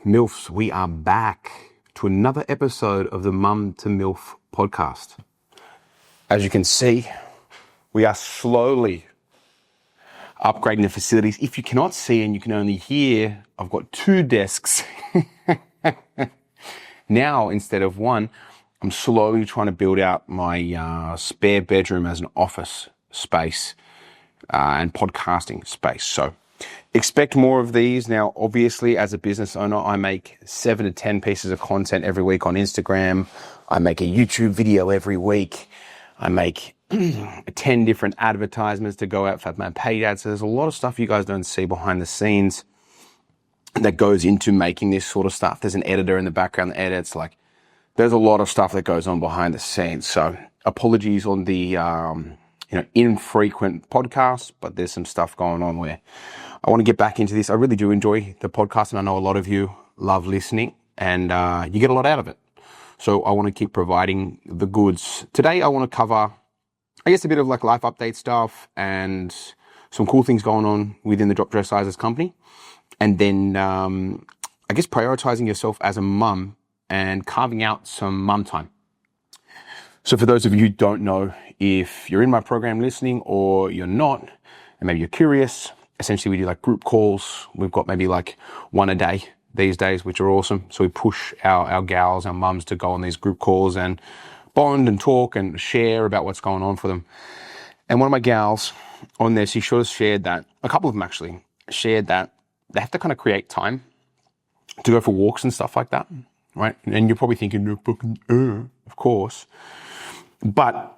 MILFs, we are back to another episode of the Mum to MILF podcast. As you can see, we are slowly upgrading the facilities. If you cannot see and you can only hear, I've got 2 desks. Now, instead of 1, I'm slowly trying to build out my spare bedroom as an office space and podcasting space. So expect more of these. Now, obviously, as a business owner, I make 7 to 10 pieces of content every week on Instagram. I make a YouTube video every week. I make 10 different advertisements to go out for my paid ads. So there's a lot of stuff you guys don't see behind the scenes that goes into making this sort of stuff. There's an editor in the background that edits. Like, there's a lot of stuff that goes on behind the scenes. So apologies on the infrequent podcasts, but there's some stuff going on where I want to get back into this. I really do enjoy the podcast, and I know a lot of you love listening, and you get a lot out of it. So I want to keep providing the goods. Today I want to cover, I guess, a bit of like life update stuff and some cool things going on within the Drop Dress Sizes company. And then I guess prioritizing yourself as a mum and carving out some mum time. So for those of you who don't know, if you're in my program listening or you're not, and maybe you're curious, essentially we do like group calls. We've got maybe like 1 a day these days, which are awesome. So we push our gals, our mums, to go on these group calls and bond and talk and share about what's going on for them. And one of my gals on there, she sort of shared that, a couple of them actually, shared that they have to kind of create time to go for walks and stuff like that, right? And you're probably thinking, of course. But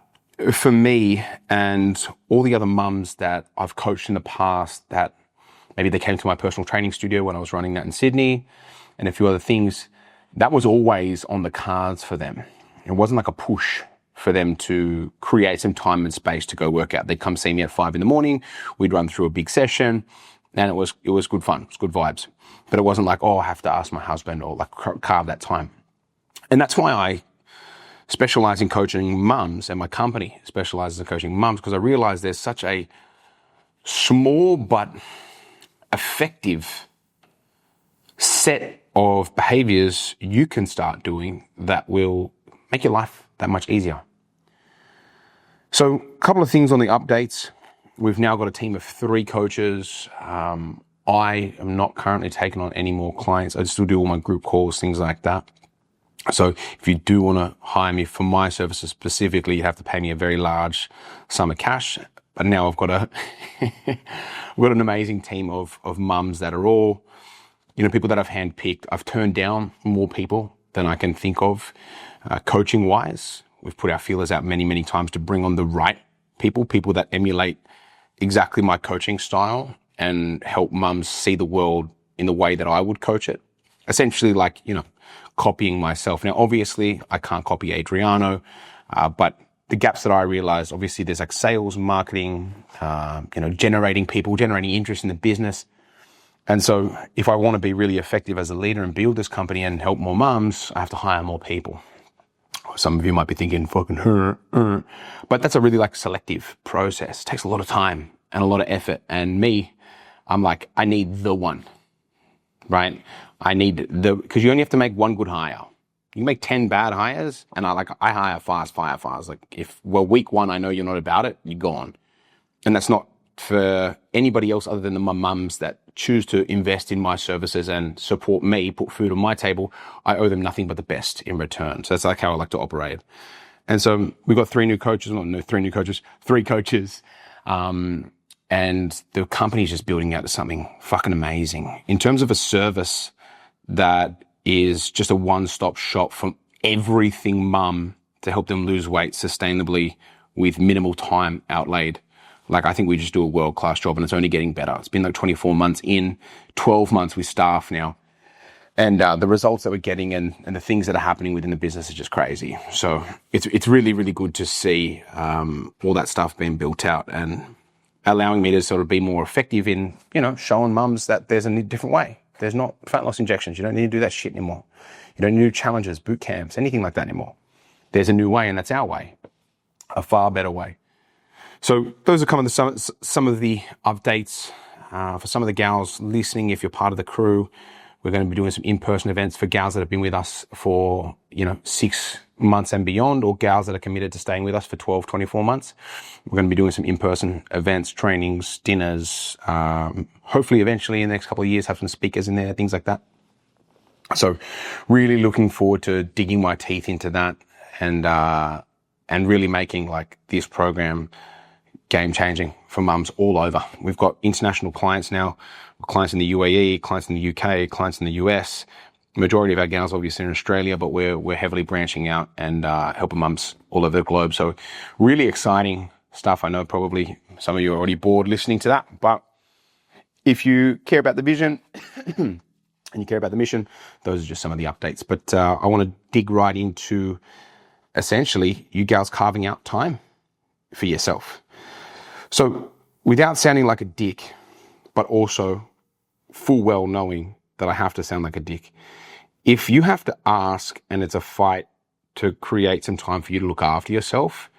for me and all the other mums that I've coached in the past, that maybe they came to my personal training studio when I was running that in Sydney and a few other things, that was always on the cards for them. It wasn't like a push for them to create some time and space to go work out. They'd come see me at 5 a.m. We'd run through a big session, and it was good fun. It was good vibes. But it wasn't like, I have to ask my husband or like carve that time. And that's why I specialize in coaching mums, and my company specializes in coaching mums, because I realize there's such a small but effective set of behaviors you can start doing that will make your life that much easier. So a couple of things on the updates. We've now got a team of 3 coaches. I am not currently taking on any more clients. I still do all my group calls, things like that. So if you do want to hire me for my services specifically, you have to pay me a very large sum of cash. But now I've got an amazing team of mums that are all, people that I've handpicked. I've turned down more people than I can think of, coaching wise. We've put our feelers out many, many times to bring on the right people that emulate exactly my coaching style and help mums see the world in the way that I would coach it. Essentially like, copying myself. Now, obviously I can't copy Adriano, but the gaps that I realized, obviously there's like sales, marketing, generating interest in the business. And so if I want to be really effective as a leader and build this company and help more mums, I have to hire more people. Some of you might be thinking, but that's a really like selective process. It takes a lot of time and a lot of effort. And me, I'm like, I need the one, right? Because you only have to make 1 good hire. You can make 10 bad hires, and I hire fast. Like week 1, I know you're not about it, you're gone. And that's not for anybody else other than my mums that choose to invest in my services and support me, put food on my table. I owe them nothing but the best in return. So that's like how I like to operate. And so we've got 3 coaches. And the company's just building out to something fucking amazing. In terms of a service that is just a one-stop shop from everything mum to help them lose weight sustainably with minimal time outlaid. Like, I think we just do a world-class job, and it's only getting better. It's been like 24 months in, 12 months with staff now. And the results that we're getting and the things that are happening within the business are just crazy. So it's really, really good to see all that stuff being built out and allowing me to sort of be more effective in, showing mums that there's a different way. There's not fat loss injections. You don't need to do that shit anymore. You don't need to do challenges, boot camps, anything like that anymore. There's a new way, and that's our way, a far better way. So those are kind of some of the updates for some of the gals listening. If you're part of the crew, We're going to be doing some in-person events for gals that have been with us for, 6 months and beyond, or gals that are committed to staying with us for 12, 24 months. We're going to be doing some in-person events, trainings, dinners, hopefully eventually in the next couple of years have some speakers in there, things like that. So really looking forward to digging my teeth into that and really making like this program game changing for mums all over. We've got international clients now, clients in the UAE, clients in the UK, clients in the US. Majority of our gals obviously in Australia, but we're heavily branching out and helping mums all over the globe. So really exciting stuff. I know probably some of you are already bored listening to that, but if you care about the vision and you care about the mission, those are just some of the updates. But I want to dig right into essentially you gals carving out time for yourself. So without sounding like a dick, but also full well knowing that I have to sound like a dick, if you have to ask and it's a fight to create some time for you to look after yourself,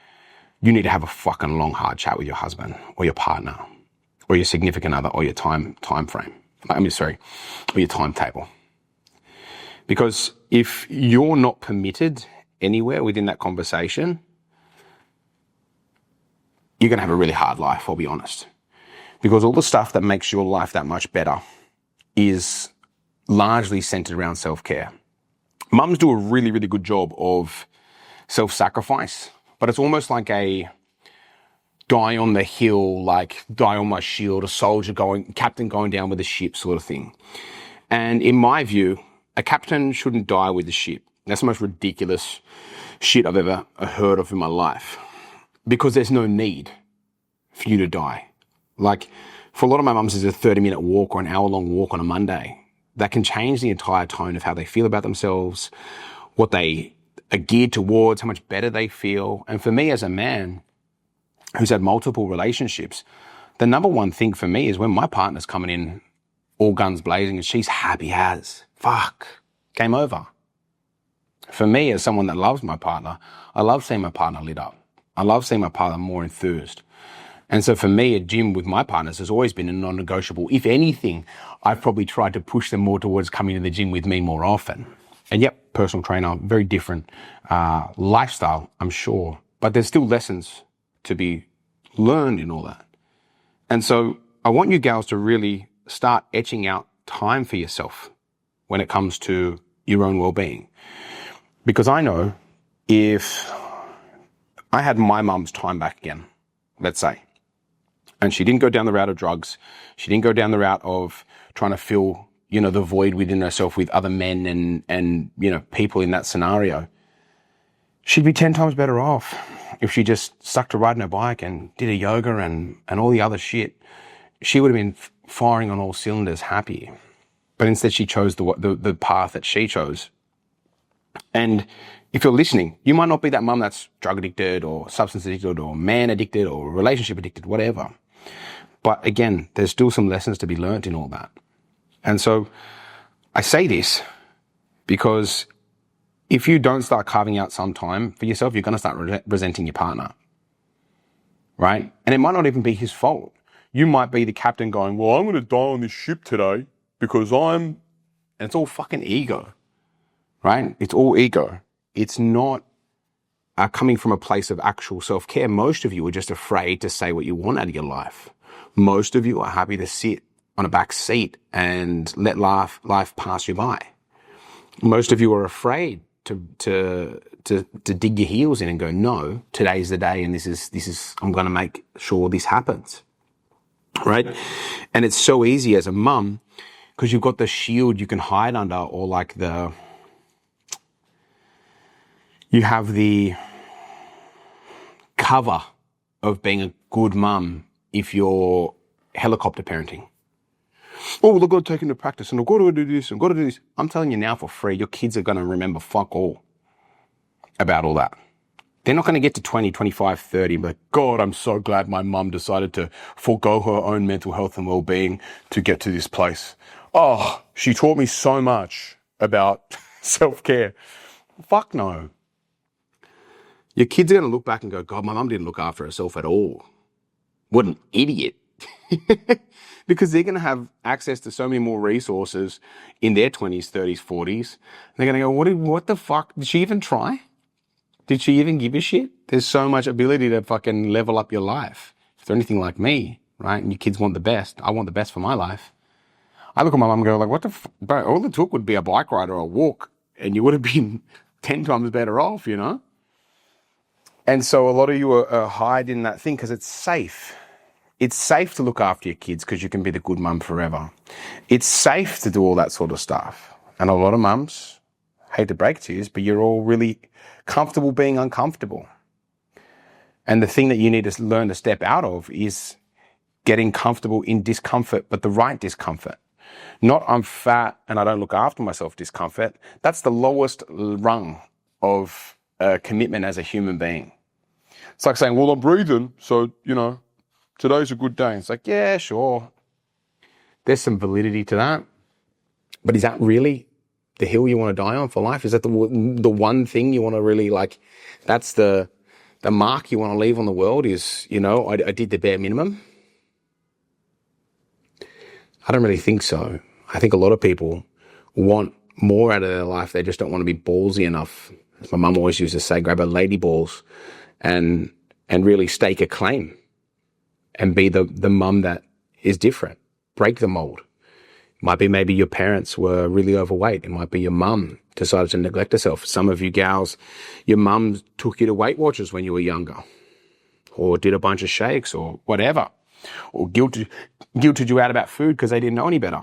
you need to have a fucking long, hard chat with your husband or your partner or your significant other or your time frame. Or your timetable. Because if you're not permitted anywhere within that conversation, you're going to have a really hard life, I'll be honest. Because all the stuff that makes your life that much better is largely centered around self-care. Mums do a really, really good job of self-sacrifice, but it's almost like a die on the hill, like die on my shield, captain going down with the ship sort of thing. And in my view, a captain shouldn't die with the ship. That's the most ridiculous shit I've ever heard of in my life. Because there's no need for you to die. Like, for a lot of my mums, it's a 30-minute walk or an hour-long walk on a Monday that can change the entire tone of how they feel about themselves, what they are geared towards, how much better they feel. And for me as a man who's had multiple relationships, the number one thing for me is when my partner's coming in all guns blazing and she's happy as fuck, game over. For me, as someone that loves my partner, I love seeing my partner lit up. I love seeing my partner more enthused. And so for me, a gym with my partners has always been a non-negotiable. If anything, I've probably tried to push them more towards coming to the gym with me more often. And yep, personal trainer, very different lifestyle, I'm sure. But there's still lessons to be learned in all that. And so I want you gals to really start etching out time for yourself when it comes to your own well-being. Because I know if I had my mum's time back again, let's say, and she didn't go down the route of drugs, she didn't go down the route of trying to fill, the void within herself with other men and people in that scenario, she'd be 10 times better off if she just stuck to riding her bike and did a yoga and all the other shit. She would have been firing on all cylinders, happy. But instead she chose the path that she chose. And if you're listening, you might not be that mum that's drug addicted or substance addicted or man addicted or relationship addicted, whatever. But again, there's still some lessons to be learned in all that. And so I say this because if you don't start carving out some time for yourself, you're going to start resenting your partner, right? And it might not even be his fault. You might be the captain going, well, I'm going to die on this ship today because and it's all fucking ego, right? It's all ego. It's not coming from a place of actual self-care. Most of you are just afraid to say what you want out of your life. Most of you are happy to sit on a back seat and let life pass you by. Most of you are afraid to dig your heels in and go, no, today's the day and this is I'm going to make sure this happens. Right? And it's so easy as a mum because you've got the shield you can hide under, or like you have the cover of being a good mum if you're helicopter parenting. Oh, I've got to take into practice and I've got to do this and I've got to do this. I'm telling you now for free, your kids are going to remember fuck all about all that. They're not going to get to 20, 25, 30, but God, I'm so glad my mum decided to forego her own mental health and well-being to get to this place. Oh, she taught me so much about self-care. Fuck no. Your kids are going to look back and go, God, my mum didn't look after herself at all. What an idiot. because they're going to have access to so many more resources in their 20s, 30s, 40s. They're going to go, what the fuck? Did she even try? Did she even give a shit? There's so much ability to fucking level up your life. If they're anything like me, right? And your kids want the best. I want the best for my life. I look at my mum and go like, what the fuck? Bro, all it took would be a bike ride or a walk and you would have been 10 times better off, you know? And so a lot of you are hiding that thing because it's safe. It's safe to look after your kids because you can be the good mum forever. It's safe to do all that sort of stuff. And a lot of mums, hate to break to you, but you're all really comfortable being uncomfortable. And the thing that you need to learn to step out of is getting comfortable in discomfort, but the right discomfort. Not I'm fat and I don't look after myself discomfort. That's the lowest rung of commitment as a human being. It's like saying, well, I'm breathing, so, you know, today's a good day. It's like, yeah, sure. There's some validity to that. But is that really the hill you want to die on for life? Is that the one thing you want to really like, that's the mark you want to leave on the world is, you know, I did the bare minimum? I don't really think so. I think a lot of people want more out of their life. They just don't want to be ballsy enough. As my mum always used to say, grab a lady balls and really stake a claim and be the mum that is different. Break the mold. It might be maybe your parents were really overweight. It might be your mum decided to neglect herself. Some of you gals, your mum took you to Weight Watchers when you were younger or did a bunch of shakes or whatever. Or guilted you out about food because they didn't know any better.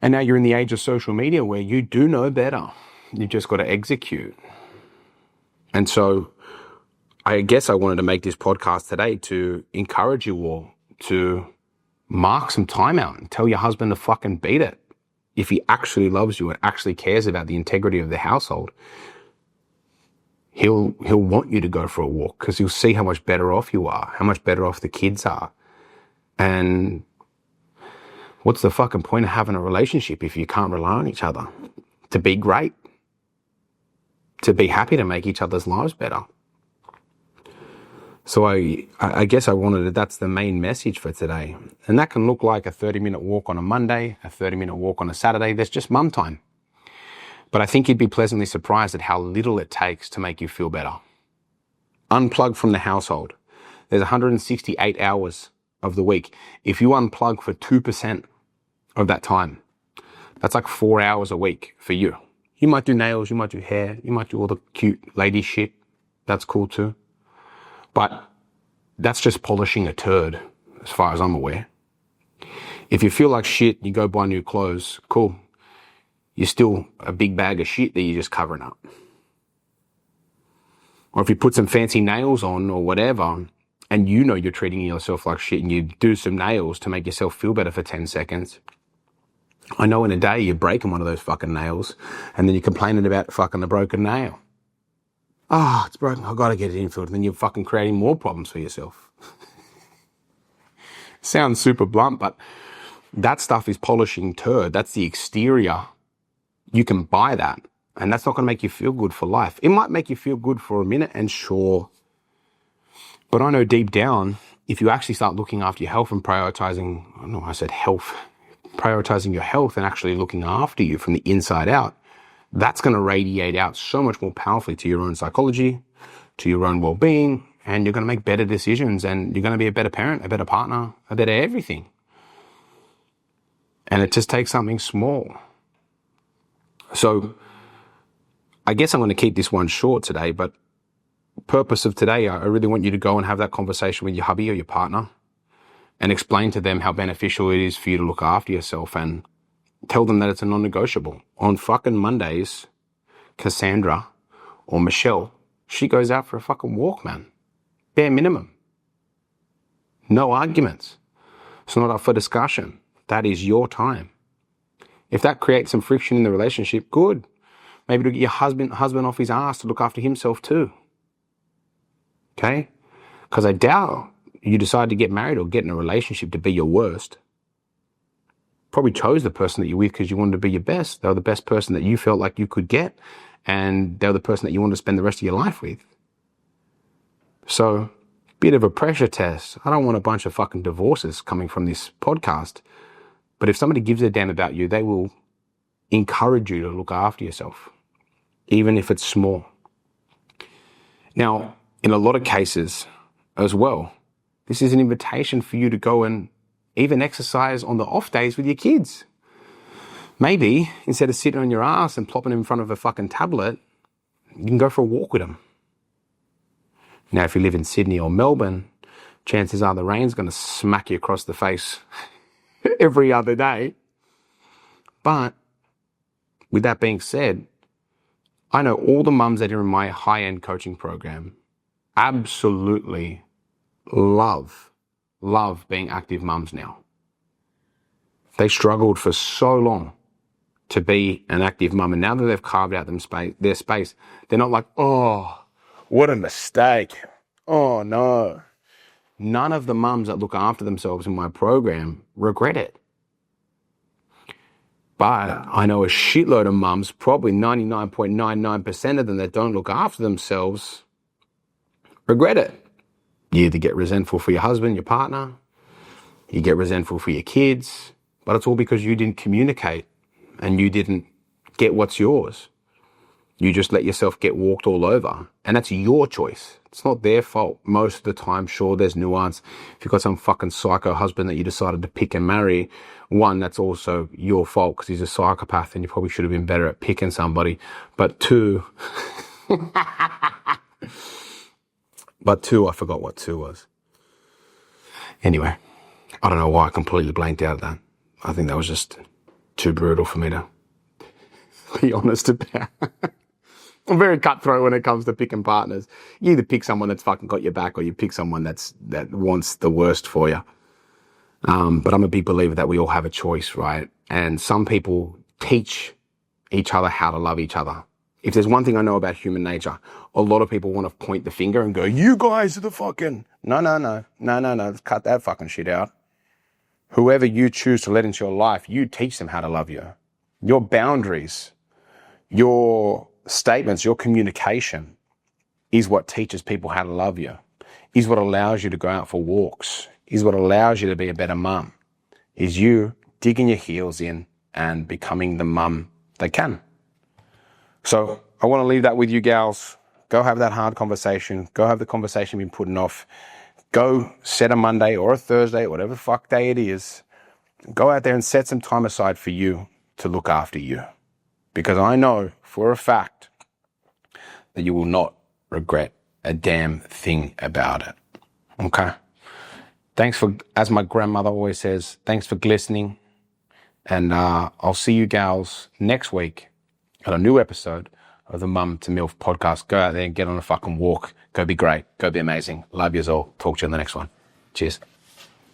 And now you're in the age of social media where you do know better. You've just got to execute. And so I guess I wanted to make this podcast today to encourage you all to mark some time out and tell your husband to fucking beat it. If he actually loves you and actually cares about the integrity of the household, he'll want you to go for a walk because he'll see how much better off you are, how much better off the kids are. And what's the fucking point of having a relationship if you can't rely on each other to be great, to be happy, to make each other's lives better? So I guess I wanted to, that's the main message for today. And that can look like a 30-minute walk on a Monday, a 30-minute walk on a Saturday. That's just mum time. But I think you'd be pleasantly surprised at how little it takes to make you feel better. Unplug from the household. There's 168 hours of the week. If you unplug for 2% of that time, that's like 4 hours a week for you. You might do nails, you might do hair, you might do all the cute lady shit. That's cool too. But that's just polishing a turd, as far as I'm aware. If you feel like shit, you go buy new clothes, cool. You're still a big bag of shit that you're just covering up. Or if you put some fancy nails on or whatever, and you know you're treating yourself like shit and you do some nails to make yourself feel better for 10 seconds, I know in a day you're breaking one of those fucking nails and then you're complaining about fucking the broken nail. Oh, it's broken, I've got to get it infilled. And then you're fucking creating more problems for yourself. Sounds super blunt, but that stuff is polishing turd. That's the exterior. You can buy that, and that's not going to make you feel good for life. It might make you feel good for a minute, and sure. But I know deep down, if you actually start looking after your health and prioritizing, I don't know why I said health, prioritizing your health and actually looking after you from the inside out, that's going to radiate out so much more powerfully to your own psychology, to your own well-being, and you're going to make better decisions, and you're going to be a better parent, a better partner, a better everything. And it just takes something small. So I guess I'm going to keep this one short today, but purpose of today, I really want you to go and have that conversation with your hubby or your partner and explain to them how beneficial it is for you to look after yourself, and tell them that it's a non-negotiable. On fucking Mondays, Cassandra or Michelle, she goes out for a fucking walk, man. Bare minimum. No arguments. It's not up for discussion. That is your time. If that creates some friction in the relationship, good. Maybe to get your husband off his ass to look after himself too. Okay? Because I doubt you decide to get married or get in a relationship to be your worst. Probably chose the person that you're with because you wanted to be your best. They were the best person that you felt like you could get, and they were the person that you wanted to spend the rest of your life with. So bit of a pressure test. I don't want a bunch of fucking divorces coming from this podcast. But if somebody gives a damn about you, they will encourage you to look after yourself, even if it's small. Now, in a lot of cases as well, this is an invitation for you to go and even exercise on the off days with your kids. Maybe instead of sitting on your ass and plopping in front of a fucking tablet, you can go for a walk with them. Now, if you live in Sydney or Melbourne, chances are the rain's going to smack you across the face every other day. But with that being said, I know all the mums that are in my high-end coaching program absolutely love being active mums now. They struggled for so long to be an active mum, and now that they've carved out their space, they're not like, oh, what a mistake. Oh, no. None of the mums that look after themselves in my program regret it. But I know a shitload of mums, probably 99.99% of them that don't look after themselves, regret it. You either get resentful for your husband, your partner, you get resentful for your kids, but it's all because you didn't communicate and you didn't get what's yours. You just let yourself get walked all over, and that's your choice. It's not their fault. Most of the time, sure, there's nuance. If you've got some fucking psycho husband that you decided to pick and marry, one, that's also your fault because he's a psychopath and you probably should have been better at picking somebody. But two, I forgot what two was. Anyway, I don't know why I completely blanked out of that. I think that was just too brutal for me to be honest about. I'm very cutthroat when it comes to picking partners. You either pick someone that's fucking got your back or you pick someone that wants the worst for you. But I'm a big believer that we all have a choice, right? And some people teach each other how to love each other. If there's one thing I know about human nature, a lot of people want to point the finger and go, you guys are the fucking... No. Let's cut that fucking shit out. Whoever you choose to let into your life, you teach them how to love you. Your boundaries, your statements, your communication is what teaches people how to love you, is what allows you to go out for walks, is what allows you to be a better mum, is you digging your heels in and becoming the mum that can. So I want to leave that with you gals. Go have that hard conversation. Go have the conversation you've been putting off. Go set a Monday or a Thursday, whatever the fuck day it is. Go out there and set some time aside for you to look after you. Because I know for a fact that you will not regret a damn thing about it. Okay? Thanks for, as my grandmother always says, thanks for glistening. And I'll see you gals next week on a new episode of the Mum to MILF podcast. Go out there and get on a fucking walk. Go be great. Go be amazing. Love yous all. Talk to you in the next one. Cheers.